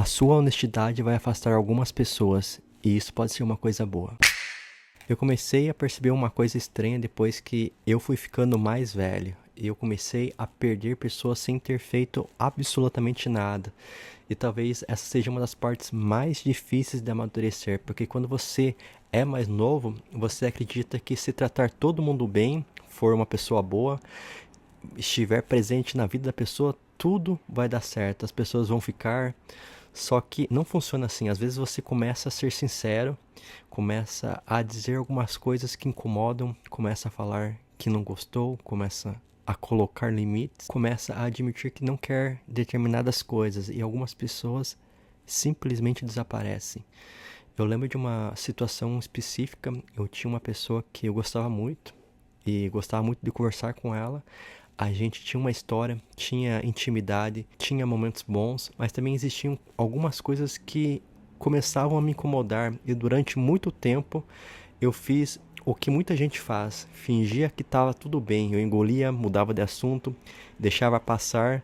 A sua honestidade vai afastar algumas pessoas, e isso pode ser uma coisa boa. Eu comecei a perceber uma coisa estranha depois que eu fui ficando mais velho. E eu comecei a perder pessoas sem ter feito absolutamente nada. E talvez essa seja uma das partes mais difíceis de amadurecer, porque quando você é mais novo, você acredita que se tratar todo mundo bem, for uma pessoa boa, estiver presente na vida da pessoa, tudo vai dar certo, as pessoas vão ficar. Só que não funciona assim. Às vezes você começa a ser sincero, começa a dizer algumas coisas que incomodam, começa a falar que não gostou, começa a colocar limites, começa a admitir que não quer determinadas coisas e algumas pessoas simplesmente desaparecem. Eu lembro de uma situação específica. Eu tinha uma pessoa que eu gostava muito e gostava muito de conversar com ela. A gente tinha uma história, tinha intimidade, tinha momentos bons, mas também existiam algumas coisas que começavam a me incomodar. E durante muito tempo eu fiz o que muita gente faz, fingia que estava tudo bem. Eu engolia, mudava de assunto, deixava passar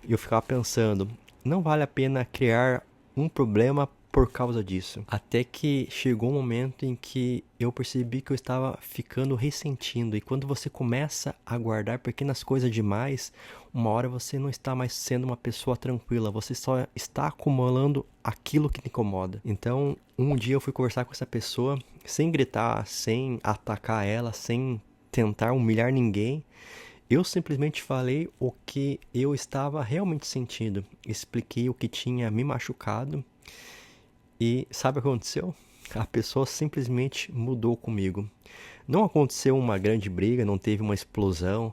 e eu ficava pensando, não vale a pena criar um problema por causa disso. Até que chegou um momento em que eu percebi que eu estava ficando ressentindo. E quando você começa a guardar pequenas coisas demais, uma hora você não está mais sendo uma pessoa tranquila. Você só está acumulando aquilo que te incomoda. Então, um dia eu fui conversar com essa pessoa, sem gritar, sem atacar ela, sem tentar humilhar ninguém. Eu simplesmente falei o que eu estava realmente sentindo. Expliquei o que tinha me machucado. E sabe o que aconteceu? A pessoa simplesmente mudou comigo. Não aconteceu uma grande briga, não teve uma explosão.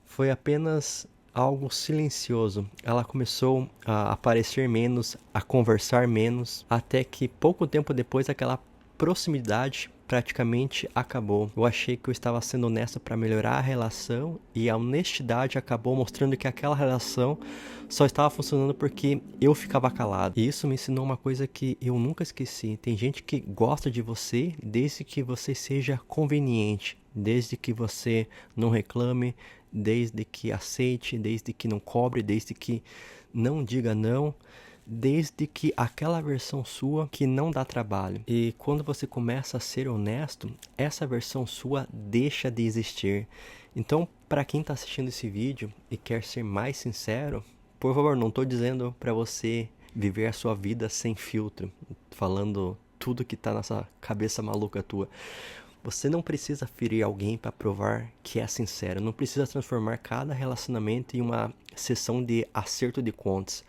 Foi apenas algo silencioso. Ela começou a aparecer menos, a conversar menos, até que pouco tempo depois aquela proximidade praticamente acabou. Eu achei que eu estava sendo honesto para melhorar a relação e a honestidade acabou mostrando que aquela relação só estava funcionando porque eu ficava calado. E isso me ensinou uma coisa que eu nunca esqueci. Tem gente que gosta de você desde que você seja conveniente, desde que você não reclame, desde que aceite, desde que não cobre, desde que não diga não, desde que aquela versão sua que não dá trabalho. E quando você começa a ser honesto, essa versão sua deixa de existir. Então, para quem está assistindo esse vídeo e quer ser mais sincero, por favor, não estou dizendo para você viver a sua vida sem filtro, falando tudo que está nessa cabeça maluca tua. Você não precisa ferir alguém para provar que é sincero. Não precisa transformar cada relacionamento em uma sessão de acerto de contas.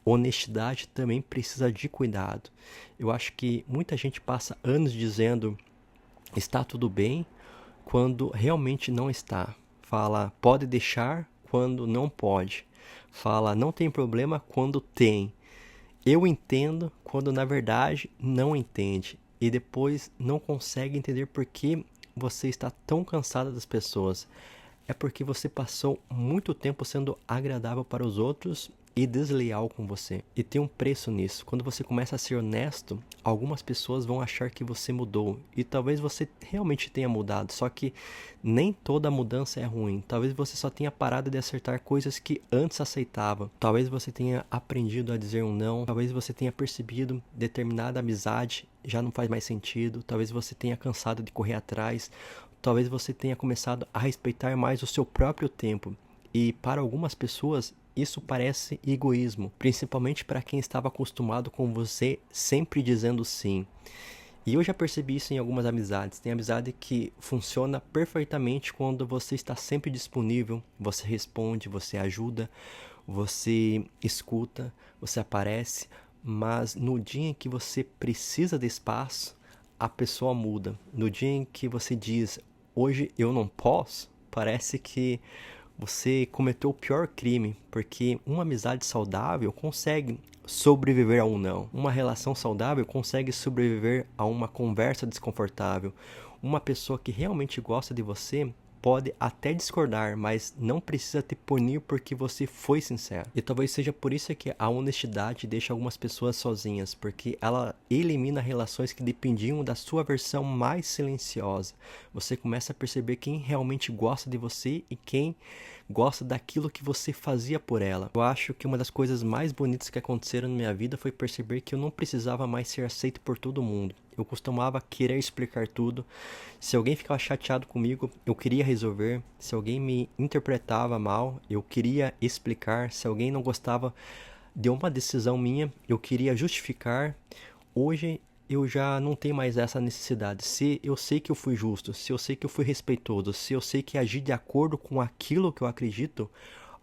Honestidade também precisa de cuidado. Eu acho que muita gente passa anos dizendo está tudo bem quando realmente não está. Fala pode deixar quando não pode. Fala não tem problema quando tem. Eu entendo quando na verdade não entende. E depois não consegue entender por que você está tão cansado das pessoas. É porque você passou muito tempo sendo agradável para os outros e desleal com você. E tem um preço nisso. Quando você começa a ser honesto, algumas pessoas vão achar que você mudou. E talvez você realmente tenha mudado, só que nem toda mudança é ruim. Talvez você só tenha parado de acertar coisas que antes aceitava. Talvez você tenha aprendido a dizer um não. Talvez você tenha percebido determinada amizade já não faz mais sentido. Talvez você tenha cansado de correr atrás. Talvez você tenha começado a respeitar mais o seu próprio tempo. E para algumas pessoas isso parece egoísmo, principalmente para quem estava acostumado com você sempre dizendo sim. E eu já percebi isso em algumas amizades. Tem amizade que funciona perfeitamente quando você está sempre disponível, você responde, você ajuda, você escuta, você aparece, mas no dia em que você precisa de espaço, a pessoa muda. No dia em que você diz, hoje eu não posso, parece que você cometeu o pior crime, porque uma amizade saudável consegue sobreviver a um não. Uma relação saudável consegue sobreviver a uma conversa desconfortável. Uma pessoa que realmente gosta de você pode até discordar, mas não precisa te punir porque você foi sincero. E talvez seja por isso que a honestidade deixa algumas pessoas sozinhas, porque ela elimina relações que dependiam da sua versão mais silenciosa. Você começa a perceber quem realmente gosta de você e quem gosta daquilo que você fazia por ela. Eu acho que uma das coisas mais bonitas que aconteceram na minha vida foi perceber que eu não precisava mais ser aceito por todo mundo. Eu costumava querer explicar tudo. Se alguém ficava chateado comigo, eu queria resolver. Se alguém me interpretava mal, eu queria explicar. Se alguém não gostava de uma decisão minha, eu queria justificar. Hoje eu já não tenho mais essa necessidade. Se eu sei que eu fui justo, se eu sei que eu fui respeitoso, se eu sei que agi de acordo com aquilo que eu acredito,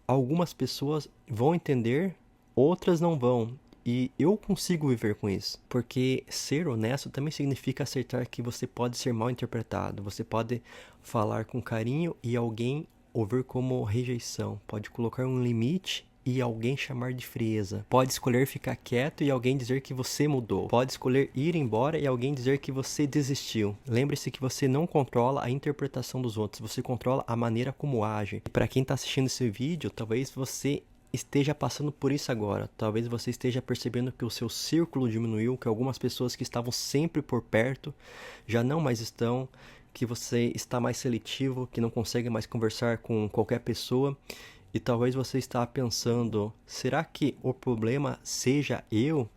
algumas pessoas vão entender, outras não vão. E eu consigo viver com isso, porque ser honesto também significa aceitar que você pode ser mal interpretado, você pode falar com carinho e alguém ouvir como rejeição, pode colocar um limite e alguém chamar de frieza, pode escolher ficar quieto e alguém dizer que você mudou, pode escolher ir embora e alguém dizer que você desistiu. Lembre-se que você não controla a interpretação dos outros, você controla a maneira como age. E para quem está assistindo esse vídeo, talvez você esteja passando por isso agora. Talvez você esteja percebendo que o seu círculo diminuiu, que algumas pessoas que estavam sempre por perto já não mais estão, que você está mais seletivo, que não consegue mais conversar com qualquer pessoa. E talvez você está pensando, será que o problema seja eu?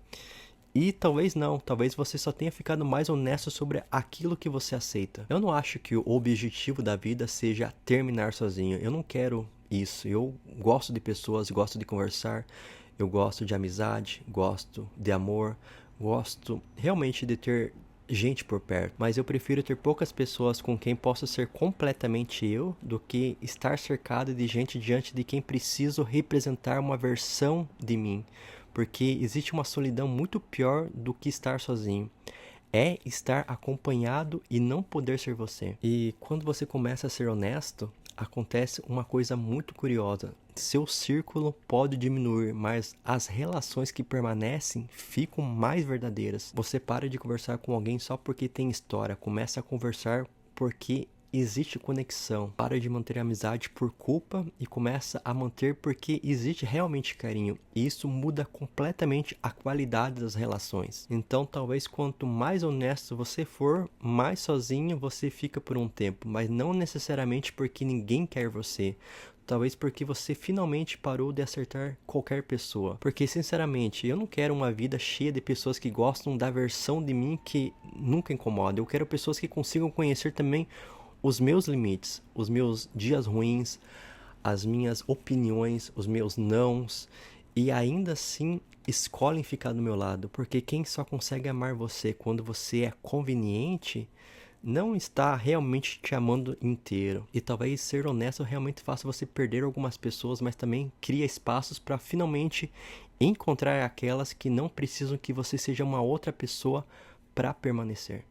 E talvez não, talvez você só tenha ficado mais honesto sobre aquilo que você aceita. Eu não acho que o objetivo da vida seja terminar sozinho. Eu não quero isso. Eu gosto de pessoas, gosto de conversar, eu gosto de amizade, gosto de amor, gosto realmente de ter gente por perto, mas eu prefiro ter poucas pessoas com quem possa ser completamente eu do que estar cercado de gente diante de quem preciso representar uma versão de mim, porque existe uma solidão muito pior do que estar sozinho. É estar acompanhado e não poder ser você. E quando você começa a ser honesto, acontece uma coisa muito curiosa. Seu círculo pode diminuir, mas as relações que permanecem ficam mais verdadeiras. Você para de conversar com alguém só porque tem história, começa a conversar porque existe conexão. Para de manter a amizade por culpa e começa a manter porque existe realmente carinho. E isso muda completamente a qualidade das relações. Então, talvez quanto mais honesto você for, mais sozinho você fica por um tempo, mas não necessariamente porque ninguém quer você. Talvez porque você finalmente parou de acertar qualquer pessoa. Porque, sinceramente, eu não quero uma vida cheia de pessoas que gostam da versão de mim que nunca incomoda. Eu quero pessoas que consigam conhecer também os meus limites, os meus dias ruins, as minhas opiniões, os meus nãos, e ainda assim escolhem ficar do meu lado, porque quem só consegue amar você quando você é conveniente, não está realmente te amando inteiro. E talvez ser honesto realmente faça você perder algumas pessoas, mas também cria espaços para finalmente encontrar aquelas que não precisam que você seja uma outra pessoa para permanecer.